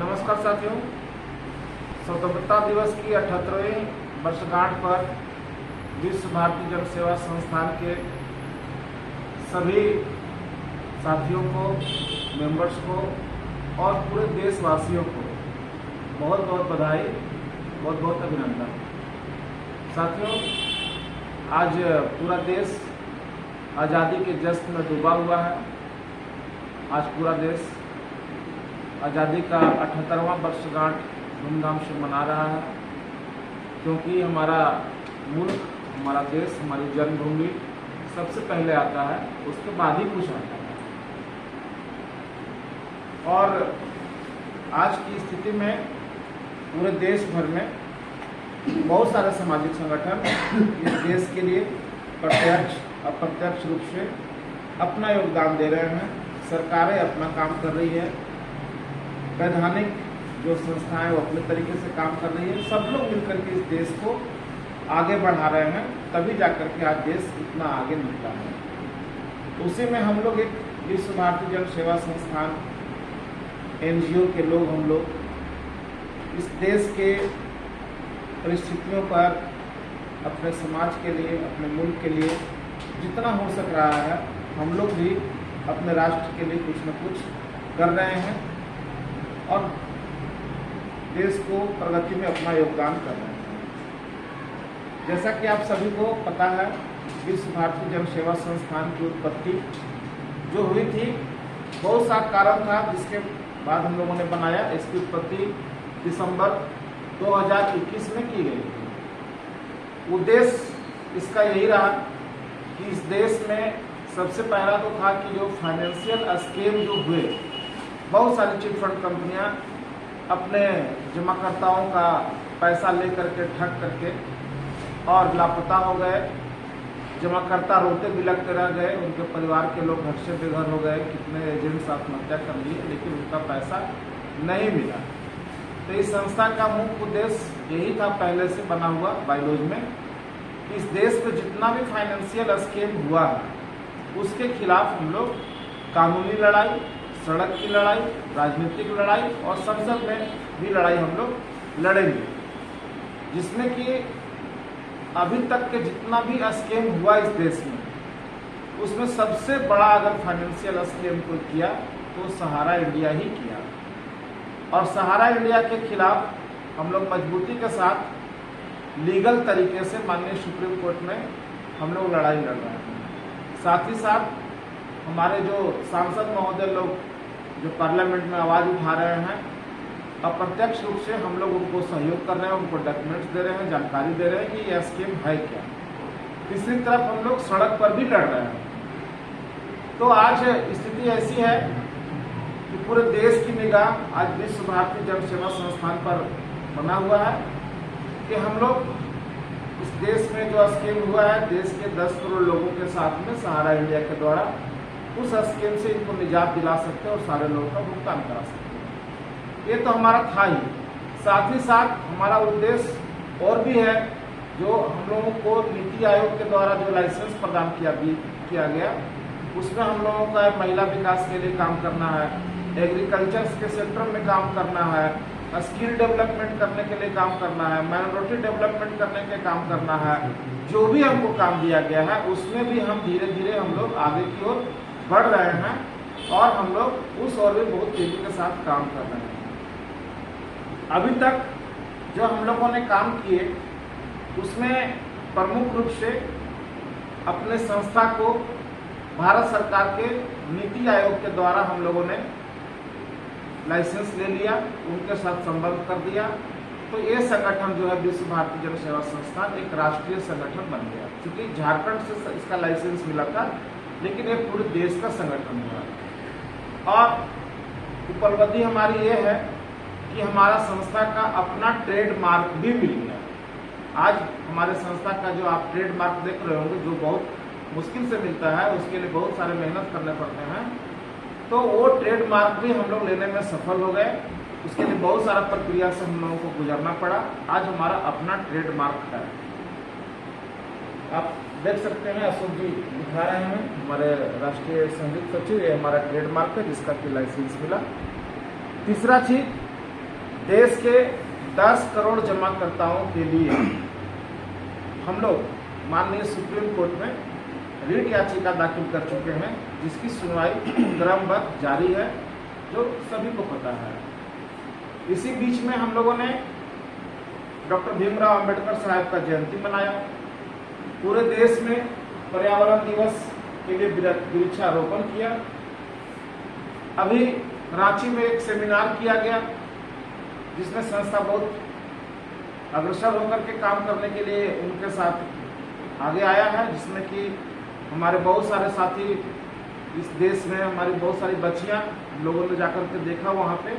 नमस्कार साथियों, स्वतंत्रता दिवस की 78वीं वर्षगांठ पर विश्व भारती जन सेवा संस्थान के सभी साथियों को, मेंबर्स को और पूरे देशवासियों को बहुत बहुत बधाई, बहुत बहुत अभिनंदन। साथियों, आज पूरा देश आज़ादी के जश्न में डूबा हुआ है। आज पूरा देश आज़ादी का 78वां वर्षगांठ धूमधाम से मना रहा है, क्योंकि हमारा मुल्क, हमारा देश, हमारी जन्मभूमि सबसे पहले आता है, उसके बाद ही कुछ आता है। और आज की स्थिति में पूरे देश भर में बहुत सारे सामाजिक संगठन इस देश के लिए प्रत्यक्ष अप्रत्यक्ष रूप से अपना योगदान दे रहे हैं। सरकारें अपना काम कर रही है, वैधानिक जो संस्थाएं वो अपने तरीके से काम कर रही है। सब लोग मिलकर के इस देश को आगे बढ़ा रहे हैं, तभी जाकर के आज देश इतना आगे निकला है। उसी में हम लोग एक विश्व भारती जन सेवा संस्थान NGO के लोग, हम लोग इस देश के परिस्थितियों पर अपने समाज के लिए, अपने मुल्क के लिए जितना हो सक रहा है, हम लोग भी अपने राष्ट्र के लिए कुछ न कुछ कर रहे हैं और देश को प्रगति में अपना योगदान कर रहे हैं। जैसा कि आप सभी को पता है, विश्व भारती जन सेवा संस्थान की उत्पत्ति जो हुई थी, बहुत सा कारण था जिसके बाद हम लोगों ने बनाया। इसकी उत्पत्ति दिसंबर 2021 में की गई थी। उद्देश्य इसका यही रहा कि इस देश में सबसे पहला तो था कि जो फाइनेंशियल स्कीम जो हुए, बहुत सारी चिट फंड कंपनियां अपने जमाकर्ताओं का पैसा लेकर के ठग करके और लापता हो गए। जमाकर्ता रोते बिलखते रह गए, उनके परिवार के लोग घर से बेघर हो गए। कितने एजेंट्स आत्महत्या कर लिए, लेकिन उनका पैसा नहीं मिला। तो इस संस्था का मुख्य उद्देश्य यही था, पहले से बना हुआ बायलॉज में, कि इस देश में जितना भी फाइनेंशियल स्कीम हुआ है उसके खिलाफ हम लोग कानूनी लड़ाई, सड़क की लड़ाई, राजनीतिक लड़ाई और संसद में भी लड़ाई हम लोग लड़ेंगे। जिसमें कि अभी तक के जितना भी स्कीम हुआ इस देश में, उसमें सबसे बड़ा अगर फाइनेंशियल स्कीम को किया तो सहारा इंडिया ही किया। और सहारा इंडिया के खिलाफ हम लोग मजबूती के साथ लीगल तरीके से माननीय सुप्रीम कोर्ट में हम लोग लड़ाई लड़ रहे हैं। साथ ही साथ हमारे जो सांसद महोदय लोग जो पार्लियामेंट में आवाज़ उठा रहे हैं, अप्रत्यक्ष रूप से हम लोग उनको सहयोग कर रहे हैं, उनको डॉक्यूमेंट्स दे रहे हैं, जानकारी दे रहे हैं कि यह स्कीम है क्या। तीसरी तरफ हम लोग सड़क पर भी लड़ रहे हैं। तो आज स्थिति ऐसी है कि पूरे देश की निगाह आज विश्व भारती जन सेवा संस्थान पर बना हुआ है कि हम लोग इस देश में जो स्कीम हुआ है, देश के 10 करोड़ लोगों के साथ में सहारा इंडिया के द्वारा उस स्कीम से इनको निजात दिला सकते हैं और सारे लोगों का भुगतान करा सकते हैं। ये तो हमारा था ही। साथ ही साथ हमारा उद्देश्य और भी है, जो हम लोगों को नीति आयोग के द्वारा जो लाइसेंस प्रदान किया गया, उसमें हम लोगों का महिला विकास के लिए काम करना है, एग्रीकल्चर के सेक्टर में काम करना है, स्किल डेवलपमेंट करने के लिए काम करना है, माइनॉरिटी डेवलपमेंट करने के काम करना है। जो भी हमको काम दिया गया है उसमें भी हम धीरे धीरे हम लोग आगे की ओर बढ़ रहे हैं और हम लोग उस ओर भी बहुत तेजी के साथ काम कर रहे हैं। अभी तक जो हम लोगों ने काम किए उसमें प्रमुख रूप से अपने संस्था को भारत सरकार के नीति आयोग के द्वारा हम लोगों ने लाइसेंस ले लिया, उनके साथ संबंध कर दिया। तो ये संगठन जो है विश्व भारती जन सेवा संस्थान एक राष्ट्रीय संगठन बन गया। क्योंकि झारखंड से इसका लाइसेंस मिला था, लेकिन ये पूरे देश का संगठन हुआ। और उपलब्धि हमारी ये है कि हमारा संस्था का अपना ट्रेडमार्क भी मिल गया। आज हमारे संस्था का जो आप ट्रेडमार्क देख रहे होंगे, जो बहुत मुश्किल से मिलता है, उसके लिए बहुत सारे मेहनत करने पड़ते हैं, तो वो ट्रेडमार्क भी हम लोग लेने में सफल हो गए। उसके लिए बहुत सारा प्रक्रिया से हम लोगों को गुजरना पड़ा। आज हमारा अपना ट्रेडमार्क है। आप देख सकते हैं, अशोक जी दिखा रहे हैं, हमारे राष्ट्रीय संगीत सचिव, ये हमारा ट्रेडमार्क है जिसका कि लाइसेंस मिला। तीसरा चीज देश के 10 करोड़ जमाकर्ताओं के लिए हम लोग माननीय सुप्रीम कोर्ट में रिट याचिका दाखिल कर चुके हैं, जिसकी सुनवाई क्रमबद्ध जारी है, जो सभी को पता है। इसी बीच में हम लोगों ने डॉक्टर भीमराव अंबेडकर साहब का जयंती मनाया। पूरे देश में पर्यावरण दिवस के लिए वृक्षारोपण किया। अभी रांची में एक सेमिनार किया गया, जिसमें संस्था बहुत अग्रसर होकर के काम करने के लिए उनके साथ आगे आया है, जिसमें कि हमारे बहुत सारे साथी इस देश में, हमारी बहुत सारी बच्चियां लोगों ने जाकर के देखा। वहाँ पे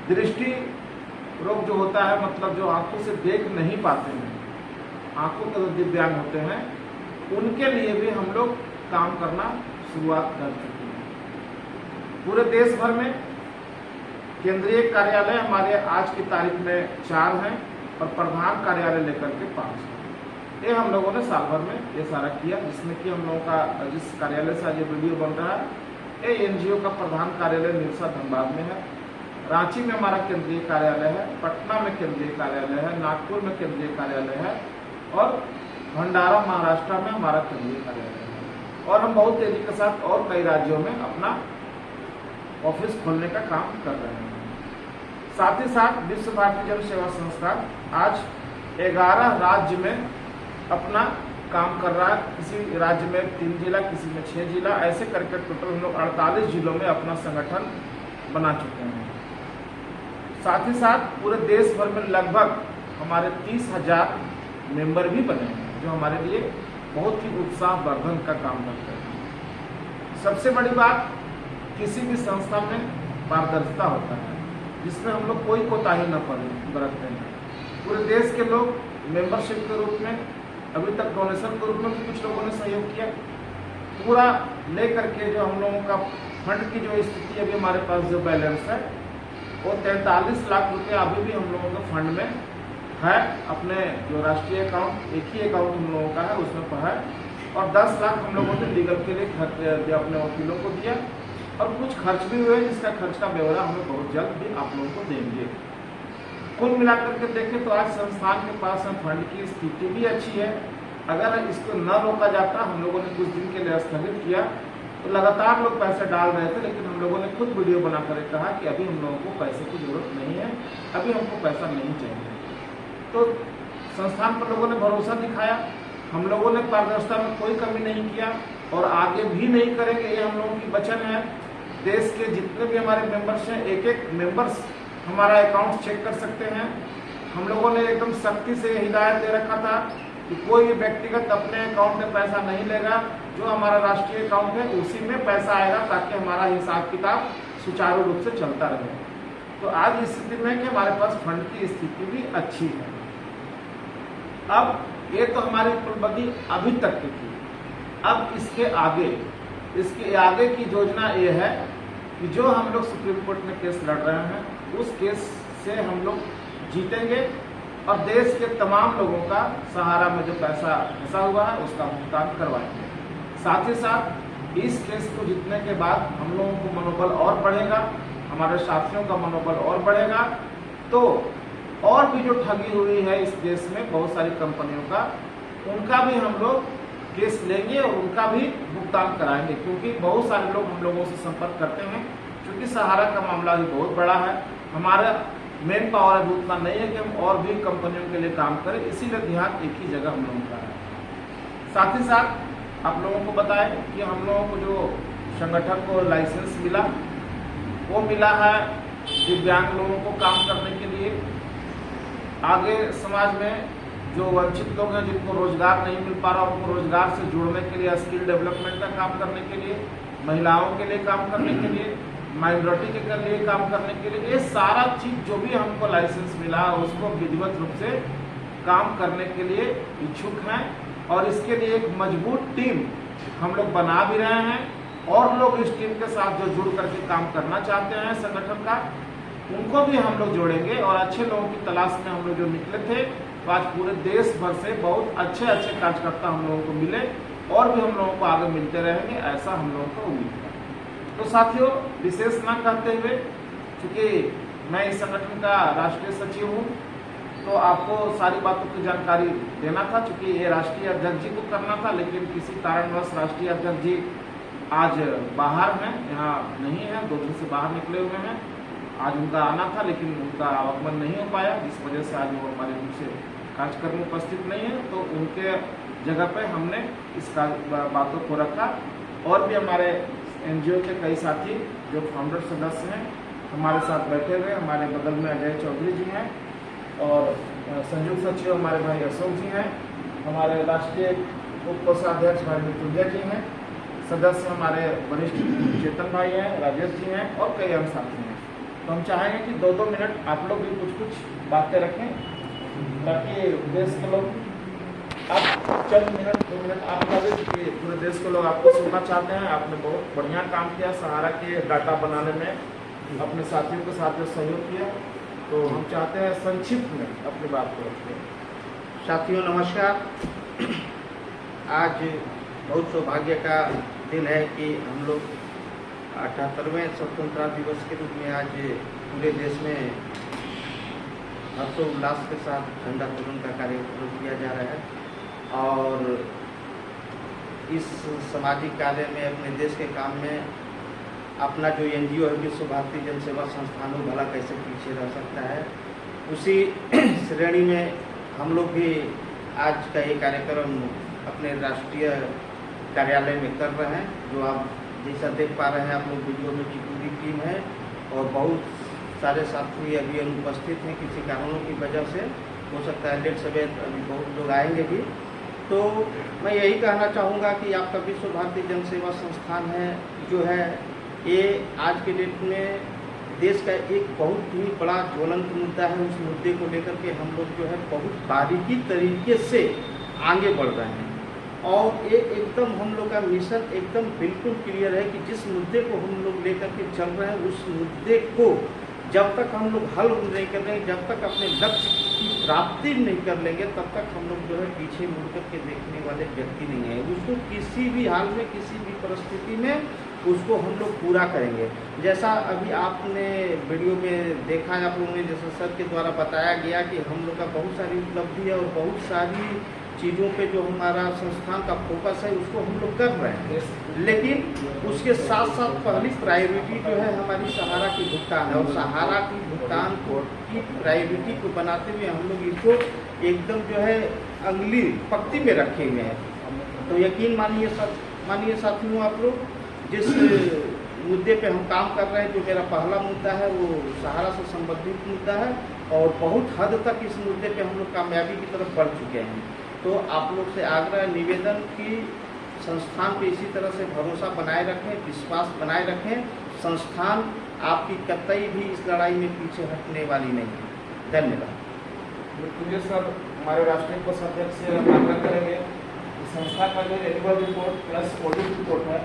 दृष्टि रोग जो होता है, मतलब जो आंखों से देख नहीं पाते हैं, आंखों के जो दिव्यांग होते हैं, उनके लिए भी हम लोग काम करना शुरुआत कर चुके हैं। पूरे देश भर में केंद्रीय कार्यालय हमारे आज की तारीख में 4 हैं और प्रधान कार्यालय लेकर के 5 हैं। ये हम लोगों ने साल भर में ये सारा किया, जिसमें कि हम लोगों का जिस कार्यालय से आज ये वीडियो बन रहा है, ये एनजीओ का प्रधान कार्यालय निरसा धनबाद में है। रांची में हमारा केंद्रीय कार्यालय है, पटना में केंद्रीय कार्यालय है, नागपुर में केंद्रीय कार्यालय है और भंडारा महाराष्ट्र में हमारा केंद्रीय कार्यालय है। और हम बहुत तेजी के साथ और कई राज्यों में अपना ऑफिस खोलने का काम कर रहे हैं। साथ ही साथ विश्व भारती जन सेवा संस्थान आज 11 राज्य में अपना काम कर रहा है। किसी राज्य में 3 जिला, किसी में 6 जिला, ऐसे करके टोटल हम लोग 48 जिलों में अपना संगठन बना चुके हैं। साथ ही साथ पूरे देश भर में लगभग हमारे 30,000 मेंबर भी बने हैं, जो हमारे लिए बहुत ही उत्साहवर्धन का काम करते हैं। सबसे बड़ी बात, किसी भी संस्था में पारदर्शिता होता है, जिसमें हम लोग कोई कोताही न बरतते हैं। पूरे देश के लोग मेंबरशिप के रूप में, अभी तक डोनेशन के रूप में भी कुछ लोगों ने सहयोग किया। पूरा ले करके जो हम लोगों का फंड की जो स्थिति अभी हमारे पास जो बैलेंस है, वो 43 लाख रुपया अभी भी हम लोगों के फंड में है। अपने जो राष्ट्रीय अकाउंट, एक ही अकाउंट हम लोगों का है, उसमें है। और 10 लाख हम लोगों ने लीगल के लिए खर्च अपने वकीलों को दिया और कुछ खर्च भी हुए, जिसका खर्च का ब्यौरा हमें बहुत जल्द भी आप लोगों को देंगे। कुल मिलाकर के देखें तो आज संस्थान के पास फंड की स्थिति भी अच्छी है। अगर इसको न रोका जाता, हम लोगों ने कुछ दिन के लिए स्थगित किया, तो लगातार लोग पैसे डाल रहे थे, लेकिन हम लोगों ने खुद वीडियो बनाकर कहा कि अभी हम लोगों को पैसे की जरूरत नहीं है, अभी हमको पैसा नहीं चाहिए। तो संस्थान पर लोगों ने भरोसा दिखाया। हम लोगों ने पारदर्शिता में कोई कमी नहीं किया और आगे भी नहीं करेंगे, ये हम लोगों की वचन है। देश के जितने भी हमारे मेंबर्स हैं, एक मेंबर्स हमारा अकाउंट चेक कर सकते हैं। हम लोगों ने एकदम सख्ती से हिदायत दे रखा था कि कोई भी व्यक्तिगत अपने अकाउंट में पैसा नहीं लेगा, जो हमारा राष्ट्रीय अकाउंट है उसी में पैसा आएगा, ताकि हमारा हिसाब किताब सुचारू रूप से चलता रहे। तो आज इस स्थिति में कि हमारे पास फंड की स्थिति भी अच्छी है। अब ये तो हमारी उपलब्धि अभी तक की थी। अब इसके आगे की योजना ये है कि जो हम लोग सुप्रीम कोर्ट में केस लड़ रहे हैं, उस केस से हम लोग जीतेंगे और देश के तमाम लोगों का सहारा में जो पैसा फंसा हुआ है उसका भुगतान करवाएंगे। साथ ही साथ इस केस को जीतने के बाद हम लोगों को मनोबल और बढ़ेगा, हमारे साथियों का मनोबल और बढ़ेगा। तो और भी जो ठगी हुई है इस देश में बहुत सारी कंपनियों का, उनका भी हम लोग केस लेंगे और उनका भी भुगतान कराएंगे, क्योंकि बहुत सारे लोग हम लोगों से संपर्क करते हैं। क्योंकि सहारा का मामला भी बहुत बड़ा है, हमारा मेन पावर अभी उतना नहीं है कि हम और भी कंपनियों के लिए काम करें, इसीलिए ध्यान एक ही जगह हम लोगों का है। साथ ही साथ आप लोगों को बताएं कि हम लोगों को जो संगठन को लाइसेंस मिला, वो मिला है दिव्यांग लोगों को काम करने के लिए। आगे समाज में जो वंचित लोग हैं, जिनको रोजगार नहीं मिल पा रहा, उनको रोजगार से जुड़ने के लिए, स्किल डेवलपमेंट का काम करने के लिए, महिलाओं के लिए काम करने के लिए, माइनॉरिटी के लिए काम करने के लिए, ये सारा चीज जो भी हमको लाइसेंस मिला उसको विधिवत रूप से काम करने के लिए इच्छुक हैं। और इसके लिए एक मजबूत टीम हम लोग बना भी रहे हैं, और लोग इस टीम के साथ जो जुड़ करके काम करना चाहते हैं संगठन का, उनको भी हम लोग जोड़ेंगे। और अच्छे लोगों की तलाश में हम लोग जो निकले थे, तो आज पूरे देश भर से बहुत अच्छे कार्यकर्ता हम लोगों को मिले और भी हम लोगों को आगे मिलते रहेंगे, ऐसा हम लोगों को उम्मीद है। तो साथियों, विशेष ना कहते हुए, चूँकि मैं इस संगठन का राष्ट्रीय सचिव हूँ, तो आपको सारी बातों की जानकारी देना था। चूँकि ये राष्ट्रीय अध्यक्ष जी को करना था, लेकिन किसी कारणवश राष्ट्रीय अध्यक्ष जी आज बाहर हैं, यहाँ नहीं है, 2 दिन से बाहर निकले हुए हैं। आज उनका आना था, लेकिन उनका आगमन नहीं हो पाया, जिस वजह से आज वो हमारे बीच से कार्यक्रम में उपस्थित नहीं है। तो उनके जगह पे हमने इस बातों को रखा। और भी हमारे NGO के कई साथी जो फाउंडर सदस्य हैं हमारे साथ बैठे हुए। हमारे बगल में अजय चौधरी जी हैं और संयुक्त सचिव हमारे भाई अशोक जी हैं, हमारे राष्ट्रीय उप कोषाध्यक्ष भाई मृत्युंजय जी हैं, सदस्य हमारे वरिष्ठ चेतन भाई हैं, राजेश जी हैं और कई अन्य साथी हैं। तो हम चाहेंगे कि 2-2 मिनट आप लोग भी कुछ बातें रखें, ताकि देश के लोग आप चंद मिनट 2 मिनट आप लगे कि पूरे देश के लोग आपको सुनना चाहते हैं। आपने बहुत बढ़िया काम किया, सहारा के डाटा बनाने में अपने साथियों के साथ जो सहयोग किया। तो हम चाहते हैं संक्षिप्त में अपनी बात को रखें। साथियों नमस्कार। आज बहुत सौभाग्य का दिन है कि हम लोग 78वें स्वतंत्रता दिवस के रूप में आज पूरे देश में हर्षोल्लास के साथ झंडा तोलन का कार्यक्रम किया जा रहा है। और इस सामाजिक कार्य में अपने देश के काम में अपना जो NGO है, विश्व भारती जन सेवा संस्थान, वो भला कैसे पीछे रह सकता है। उसी श्रेणी में हम लोग भी आज का ये कार्यक्रम अपने राष्ट्रीय कार्यालय में कर रहे हैं। जो आप जैसा देख पा रहे हैं आप लोग वीडियो में की पूरी टीम है और बहुत सारे साथी अभी अनुपस्थित हैं किसी कारणों की वजह से। हो सकता है लेट सवेर अभी बहुत लोग आएंगे भी। तो मैं यही कहना चाहूँगा कि आपका विश्व भारती जन सेवा संस्थान है जो है, ये आज के डेट में देश का एक बहुत ही बड़ा ज्वलंत मुद्दा है। उस मुद्दे को लेकर के हम लोग जो है बहुत बारीकी तरीके से आगे बढ़ रहे हैं। और ये एकदम हम लोग का मिशन एकदम बिल्कुल क्लियर है कि जिस मुद्दे को हम लोग लेकर के चल रहे हैं, उस मुद्दे को जब तक हम लोग हल नहीं कर लेंगे, जब तक अपने लक्ष्य की प्राप्ति नहीं कर लेंगे, तब तक हम लोग जो है पीछे मुड़ कर के देखने वाले व्यक्ति नहीं है। उसको किसी भी हाल में, किसी भी परिस्थिति में उसको हम लोग पूरा करेंगे। जैसा अभी आपने वीडियो में देखा है, आप लोगों ने जैसा सर के द्वारा बताया गया कि हम लोग का बहुत सारी उपलब्धि है और बहुत सारी चीज़ों पे जो हमारा संस्थान का फोकस है उसको हम लोग कर रहे हैं। लेकिन उसके साथ साथ पहली प्रायोरिटी जो है हमारी सहारा की भुगतान है। और सहारा की भुगतान की प्रायोरिटी को बनाते हुए हम लोग इसको एकदम जो है अंगुली पक्ति में रखे हुए हैं। तो यकीन मानिए साथियों, आप लोग जिस मुद्दे पे हम काम कर रहे हैं, जो मेरा पहला मुद्दा है वो सहारा से संबंधित मुद्दा है और बहुत हद तक इस मुद्दे पे हम लोग कामयाबी की तरफ बढ़ चुके हैं। तो आप लोग से आग्रह निवेदन कि संस्थान पे इसी तरह से भरोसा बनाए रखें, विश्वास बनाए रखें। संस्थान आपकी कतई भी इस लड़ाई में पीछे हटने वाली नहीं है। धन्यवाद। मृत्युंजय सर हमारे राष्ट्रीय कोषाध्यक्ष से आग्रह करेंगे संस्था का जो annual report plus audit report है,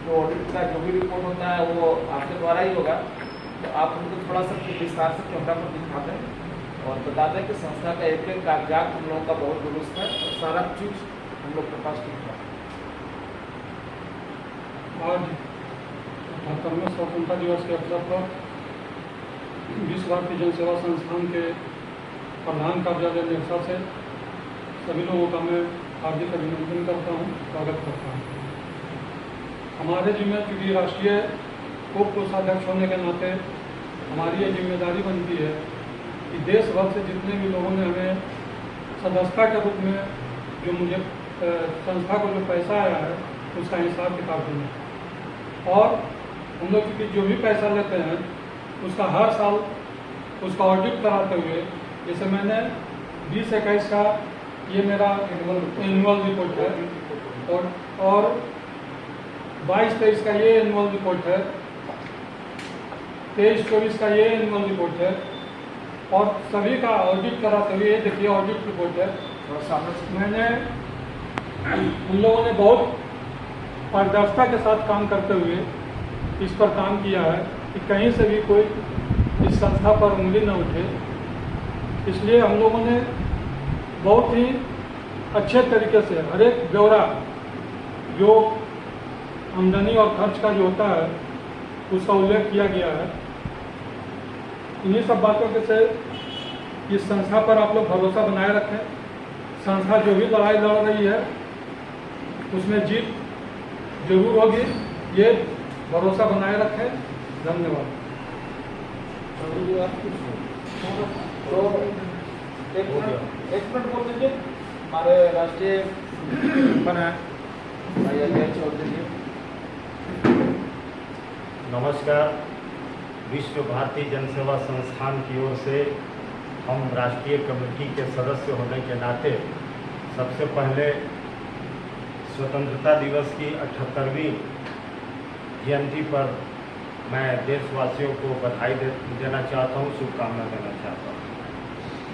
तो ऑडिट का जो भी रिपोर्ट होता है वो आपके द्वारा ही होगा। तो आप उनको थोड़ा सा विस्तार से कैमरा पर दिखा दें और बता दें कि संस्था का एक कागजात हम लोगों का बहुत दुरुस्त है और सारा चीज हम लोग के पास ठीक है। आज 78वें स्वतंत्रता दिवस के अवसर पर विश्व भारती जन सेवा संस्थान के प्रधान कार्यालय निरसा से सभी लोगों का मैं हार्दिक अभिनंदन करता हूँ, स्वागत करता हूँ। हमारे जिम्मे चूँकि राष्ट्रीय उप कोषाध्यक्ष होने के नाते हमारी ये जिम्मेदारी बनती है कि देश भर से जितने भी लोगों ने हमें सदस्यता के रूप में जो मुझे संस्था को जो पैसा आया है उसका हिसाब किताब देना। और हम लोग क्योंकि जो भी पैसा लेते हैं उसका हर साल उसका ऑडिट कराते हुए, जैसे मैंने 20-21 का ये मेरा एनुअल रिपोर्ट है और 22-23 का ये एनुअल रिपोर्ट है, 23-24 का ये एनुअल रिपोर्ट है और सभी का ऑडिट कराते हुए ये देखिए ऑडिट रिपोर्ट है। और सामने मैंने उन लोगों ने बहुत पारदर्शिता के साथ काम करते हुए इस पर काम किया है कि कहीं से भी कोई इस संस्था पर उंगली न उठे। इसलिए हम लोगों ने बहुत ही अच्छे तरीके से हर एक ब्यौरा जो आमदनी और खर्च का जो होता है उसका उल्लेख किया गया है। इन्हीं सब बातों के से इस संस्था पर आप लोग भरोसा बनाए रखें। संस्था जो भी लड़ाई लड़ रही है उसमें जीत जरूर होगी, ये भरोसा बनाए रखें। धन्यवाद। तो एक मिनट बोल दीजिए, हमारे राष्ट्रीय मेंबर हैं भाई अजय चौधरी जी। नमस्कार। विश्व भारती जन सेवा संस्थान की ओर से हम राष्ट्रीय कमेटी के सदस्य होने के नाते सबसे पहले स्वतंत्रता दिवस की 78वीं जयंती पर मैं देशवासियों को बधाई देना चाहता हूँ, शुभकामना देना चाहता हूँ।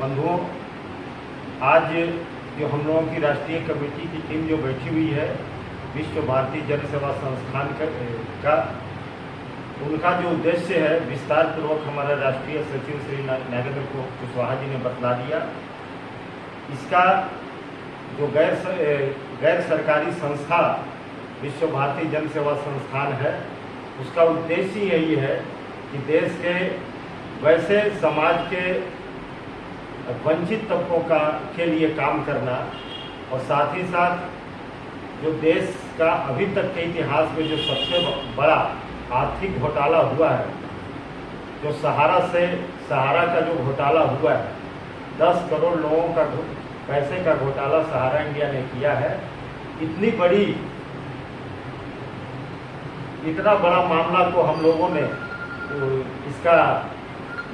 बंधुओं, आज जो हम लोगों की राष्ट्रीय कमेटी की टीम जो बैठी हुई है विश्व भारती जन सेवा संस्थान का उनका जो उद्देश्य है विस्तार पूर्वक हमारा राष्ट्रीय सचिव श्री नागेंद्र कुशवाहा जी ने बतला दिया। इसका जो गैर सरकारी संस्था विश्व भारती जन सेवा संस्थान है उसका उद्देश्य यही है कि देश के वैसे समाज के वंचित तबकों के लिए काम करना और साथ ही साथ जो देश का अभी तक के इतिहास में जो सबसे बड़ा आर्थिक घोटाला हुआ है, जो सहारा का जो घोटाला हुआ है, 10 करोड़ लोगों का पैसे का घोटाला सहारा इंडिया ने किया है। इतना बड़ा मामला को हम लोगों ने इसका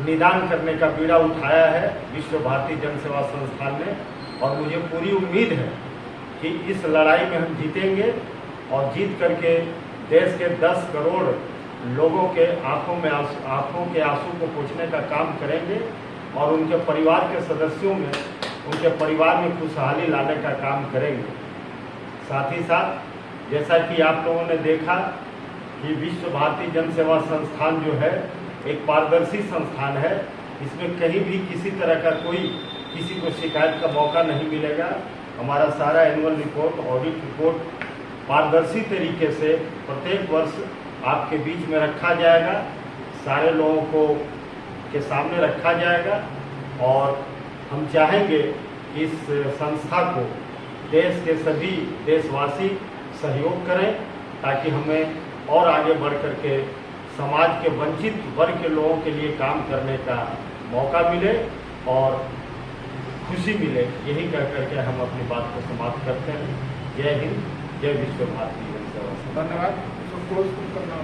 निदान करने का बीड़ा उठाया है विश्व भारती जन सेवा संस्थान ने, और मुझे पूरी उम्मीद है कि इस लड़ाई में हम जीतेंगे और जीत करके देश के 10 करोड़ लोगों के आंखों के आंसू को पोंछने का काम करेंगे और उनके परिवार के सदस्यों में, उनके परिवार में खुशहाली लाने का काम करेंगे। साथ ही साथ जैसा कि आप लोगों ने देखा कि विश्व भारती जन सेवा संस्थान जो है एक पारदर्शी संस्थान है। इसमें कहीं भी किसी तरह का किसी को शिकायत का मौका नहीं मिलेगा। हमारा सारा एनुअल रिपोर्ट, ऑडिट रिपोर्ट पारदर्शी तरीके से प्रत्येक वर्ष आपके बीच में रखा जाएगा, सारे लोगों को के सामने रखा जाएगा और हम चाहेंगे कि इस संस्था को देश के सभी देशवासी सहयोग करें ताकि हमें और आगे बढ़ करके समाज के वंचित वर्ग के लोगों के लिए काम करने का मौका मिले और खुशी मिले। यही कह करके हम अपनी बात को समाप्त करते हैं। जय हिंद, जय विश्व भारती जन सेवा संस्थान। धन्यवाद। क्लोज करना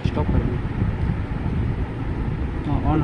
स्टॉप कर दिया। ऑन